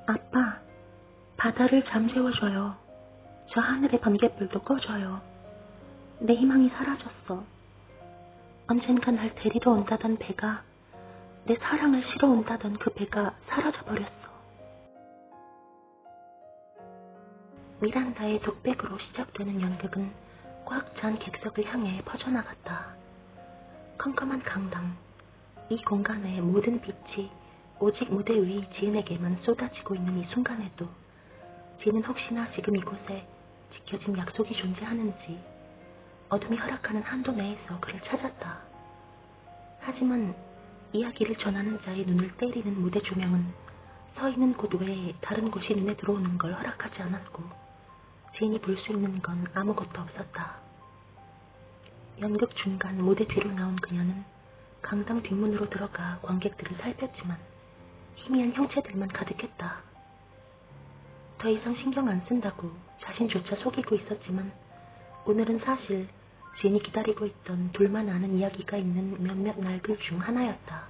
아빠, 바다를 잠재워줘요. 저 하늘의 번갯불도 꺼줘요. 내 희망이 사라졌어. 언젠가 날 데리러 온다던 배가, 내 사랑을 실어 온다던 그 배가 사라져버렸어. 미란다의 독백으로 시작되는 연극은 꽉 찬 객석을 향해 퍼져나갔다. 컴컴한 강당, 이 공간의 모든 빛이 오직 무대 위 지은에게만 쏟아지고 있는 이 순간에도 지은은 혹시나 지금 이곳에 지켜진 약속이 존재하는지 어둠이 허락하는 한도 내에서 그를 찾았다. 하지만 이야기를 전하는 자의 눈을 때리는 무대 조명은 서 있는 곳 외에 다른 곳이 눈에 들어오는 걸 허락하지 않았고 지은이 볼 수 있는 건 아무것도 없었다. 연극 중간 무대 뒤로 나온 그녀는 강당 뒷문으로 들어가 관객들을 살폈지만 희미한 형체들만 가득했다. 더 이상 신경 안 쓴다고 자신조차 속이고 있었지만 오늘은 사실 지은이 기다리고 있던 둘만 아는 이야기가 있는 몇몇 날들 중 하나였다.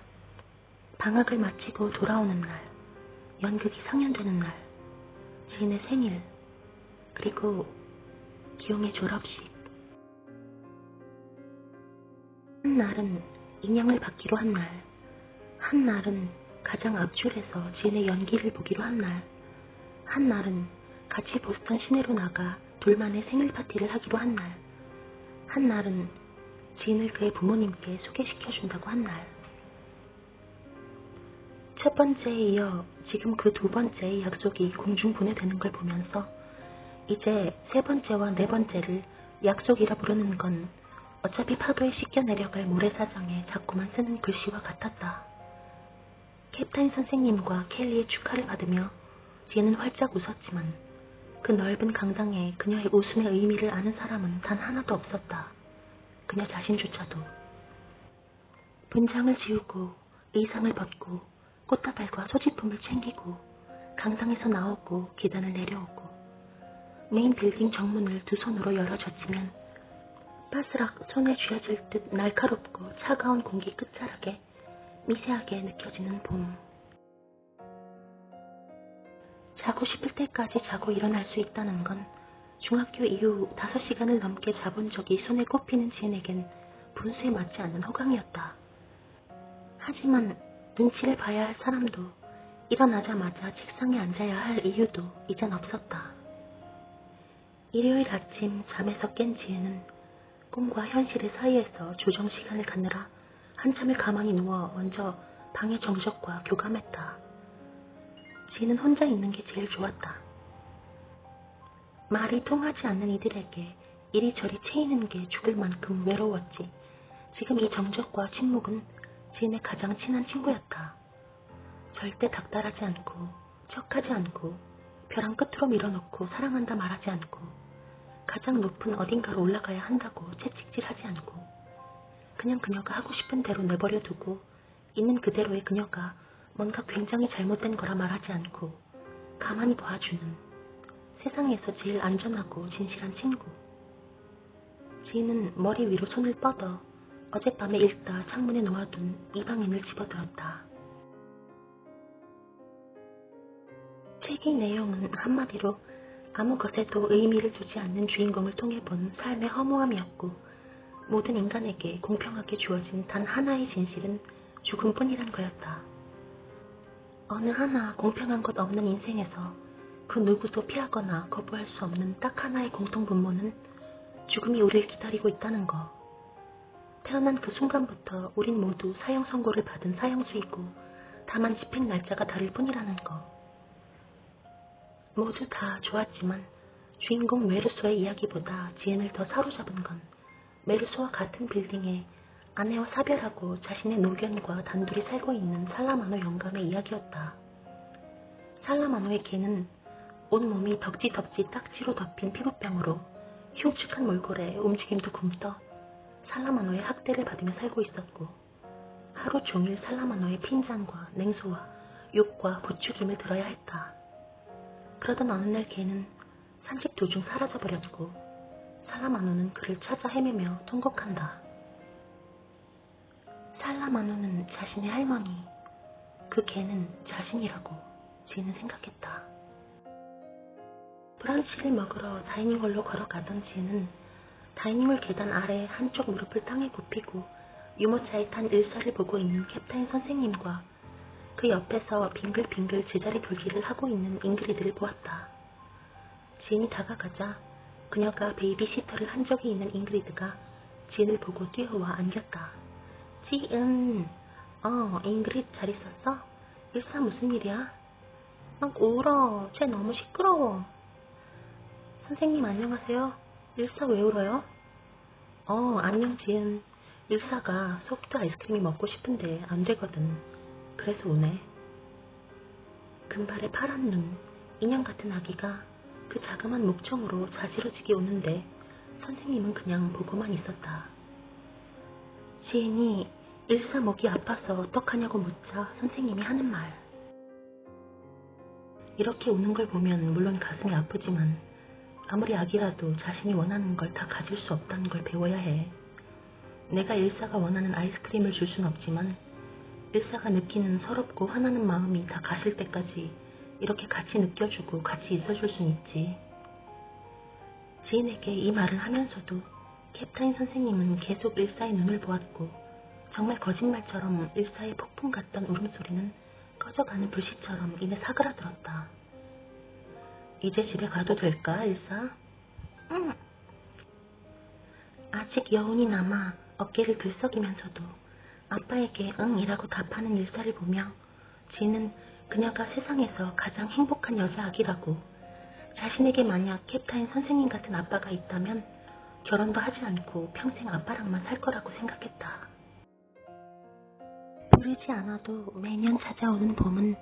방학을 마치고 돌아오는 날, 연극이 상연되는 날, 지은의 생일, 그리고 기용의 졸업식. 한 날은 인형을 받기로 한 날, 한 날은 가장 앞줄에서 지은의 연기를 보기로 한 날, 한 날은 같이 보스턴 시내로 나가 둘만의 생일 파티를 하기로 한 날, 한 날은 지은을 그의 부모님께 소개시켜준다고 한 날. 첫 번째에 이어 지금 그 두 번째의 약속이 공중분해되는 걸 보면서 이제 세 번째와 네 번째를 약속이라 부르는 건 어차피 파도에 씻겨 내려갈 모래사장에 자꾸만 쓰는 글씨와 같았다. 캡타인 선생님과 켈리의 축하를 받으며 지은은 활짝 웃었지만 그 넓은 강당에 그녀의 웃음의 의미를 아는 사람은 단 하나도 없었다. 그녀 자신조차도. 분장을 지우고 의상을 벗고 꽃다발과 소지품을 챙기고 강당에서 나오고 계단을 내려오고 메인 빌딩 정문을 두 손으로 열어젖히면 바스락 손에 쥐어질 듯 날카롭고 차가운 공기 끝자락에 미세하게 느껴지는 봄. 자고 싶을 때까지 자고 일어날 수 있다는 건 중학교 이후 5시간을 넘게 자본 적이 손에 꼽히는 지은에겐 분수에 맞지 않는 호강이었다. 하지만 눈치를 봐야 할 사람도 일어나자마자 책상에 앉아야 할 이유도 이젠 없었다. 일요일 아침 잠에서 깬 지은은 꿈과 현실의 사이에서 조정 시간을 갖느라 한참을 가만히 누워 먼저 방의 정적과 교감했다. 지은은 혼자 있는 게 제일 좋았다. 말이 통하지 않는 이들에게 이리저리 채이는 게 죽을 만큼 외로웠지. 지금 이 정적과 침묵은 지은의 가장 친한 친구였다. 절대 닥달하지 않고 척하지 않고 벼랑 끝으로 밀어놓고 사랑한다 말하지 않고 가장 높은 어딘가로 올라가야 한다고 채찍질하지 않고 그냥 그녀가 하고 싶은 대로 내버려 두고 있는 그대로의 그녀가 뭔가 굉장히 잘못된 거라 말하지 않고 가만히 봐주는 세상에서 제일 안전하고 진실한 친구. 지은은 머리 위로 손을 뻗어 어젯밤에 읽다 창문에 놓아둔 이방인을 집어들었다. 책의 내용은 한마디로 아무 것에도 의미를 두지 않는 주인공을 통해 본 삶의 허무함이었고 모든 인간에게 공평하게 주어진 단 하나의 진실은 죽음뿐이란 거였다. 어느 하나 공평한 것 없는 인생에서 그 누구도 피하거나 거부할 수 없는 딱 하나의 공통분모는 죽음이 우리를 기다리고 있다는 거. 태어난 그 순간부터 우린 모두 사형 선고를 받은 사형수이고 다만 집행 날짜가 다를 뿐이라는 거. 모두 다 좋았지만 주인공 메르소의 이야기보다 지은을 더 사로잡은 건 메르소와 같은 빌딩에 아내와 사별하고 자신의 노견과 단둘이 살고 있는 살라마노 영감의 이야기였다. 살라마노의 개는 온몸이 덕지덕지 딱지로 덮인 피부병으로 흉측한 몰골에 움직임도 굼떠 살라마노의 학대를 받으며 살고 있었고 하루 종일 살라마노의 핀잔과 냉소와 욕과 부추김을 들어야 했다. 그러던 어느 날 개는 산책 도중 사라져버렸고 살라마노는 그를 찾아 헤매며 통곡한다. 살라마노는 자신의 할머니, 그 개는 자신이라고. 지은은 생각했다. 브런치를 먹으러 다이닝홀로 걸어가던 지은은 다이닝홀 계단 아래 한쪽 무릎을 땅에 굽히고 유모차에 탄 일사를 보고 있는 캡타인 선생님과 그 옆에서 빙글빙글 제자리 돌기를 하고 있는 잉그리드를 보았다. 지은이 다가가자 그녀가 베이비시터를 한 적이 있는 잉그리드가 지은을 보고 뛰어와 안겼다. 지은, 잉그리드 잘 있었어? 일사 무슨 일이야? 막 울어. 쟤 너무 시끄러워. 선생님 안녕하세요. 일사 왜 울어요? 안녕 지은. 일사가 소프트 아이스크림이 먹고 싶은데 안 되거든. 그래서 우네. 금발의 파란 눈, 인형 같은 아기가 그 자그만 목청으로 자지러지게 우는데 선생님은 그냥 보고만 있었다. 지은이 일사 목이 아파서 어떡하냐고 묻자 선생님이 하는 말. 이렇게 우는 걸 보면 물론 가슴이 아프지만 아무리 아기라도 자신이 원하는 걸 다 가질 수 없다는 걸 배워야 해. 내가 일사가 원하는 아이스크림을 줄 순 없지만 일사가 느끼는 서럽고 화나는 마음이 다 가실 때까지 이렇게 같이 느껴주고 같이 있어줄 순 있지. 지인에게 이 말을 하면서도 캡타인 선생님은 계속 일사의 눈을 보았고 정말 거짓말처럼 일사의 폭풍 같던 울음소리는 꺼져가는 불씨처럼 이내 사그라들었다. 이제 집에 가도 될까, 일사? 응. 아직 여운이 남아 어깨를 들썩이면서도 아빠에게 응이라고 답하는 일사를 보며 지는 그녀가 세상에서 가장 행복한 여자아기라고, 자신에게 만약 캡타인 선생님 같은 아빠가 있다면 결혼도 하지 않고 평생 아빠랑만 살 거라고 생각했다. 부르지 않아도 매년 찾아오는 봄은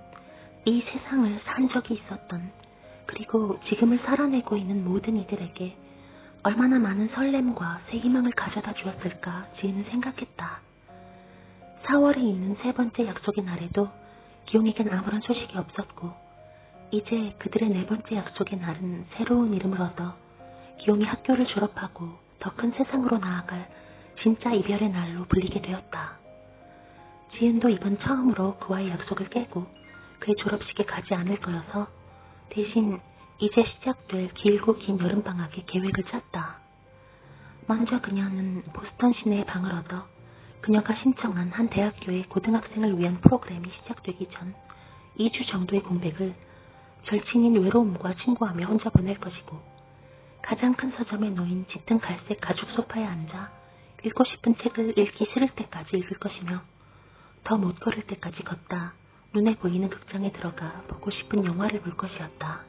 이 세상을 산 적이 있었던, 그리고 지금을 살아내고 있는 모든 이들에게 얼마나 많은 설렘과 새 희망을 가져다 주었을까 지은은 생각했다. 4월에 있는 세 번째 약속의 날에도 기용에겐 아무런 소식이 없었고 이제 그들의 네 번째 약속의 날은 새로운 이름을 얻어 기용이 학교를 졸업하고 더 큰 세상으로 나아갈 진짜 이별의 날로 불리게 되었다. 지은도 이번 처음으로 그와의 약속을 깨고 그의 졸업식에 가지 않을 거여서 대신 이제 시작될 길고 긴 여름방학의 계획을 짰다. 먼저 그녀는 보스턴 시내에 방을 얻어 그녀가 신청한 한 대학교의 고등학생을 위한 프로그램이 시작되기 전 2주 정도의 공백을 절친인 외로움과 친구하며 혼자 보낼 것이고, 가장 큰 서점에 놓인 짙은 갈색 가죽 소파에 앉아 읽고 싶은 책을 읽기 싫을 때까지 읽을 것이며, 더 못 걸을 때까지 걷다 눈에 보이는 극장에 들어가 보고 싶은 영화를 볼 것이었다.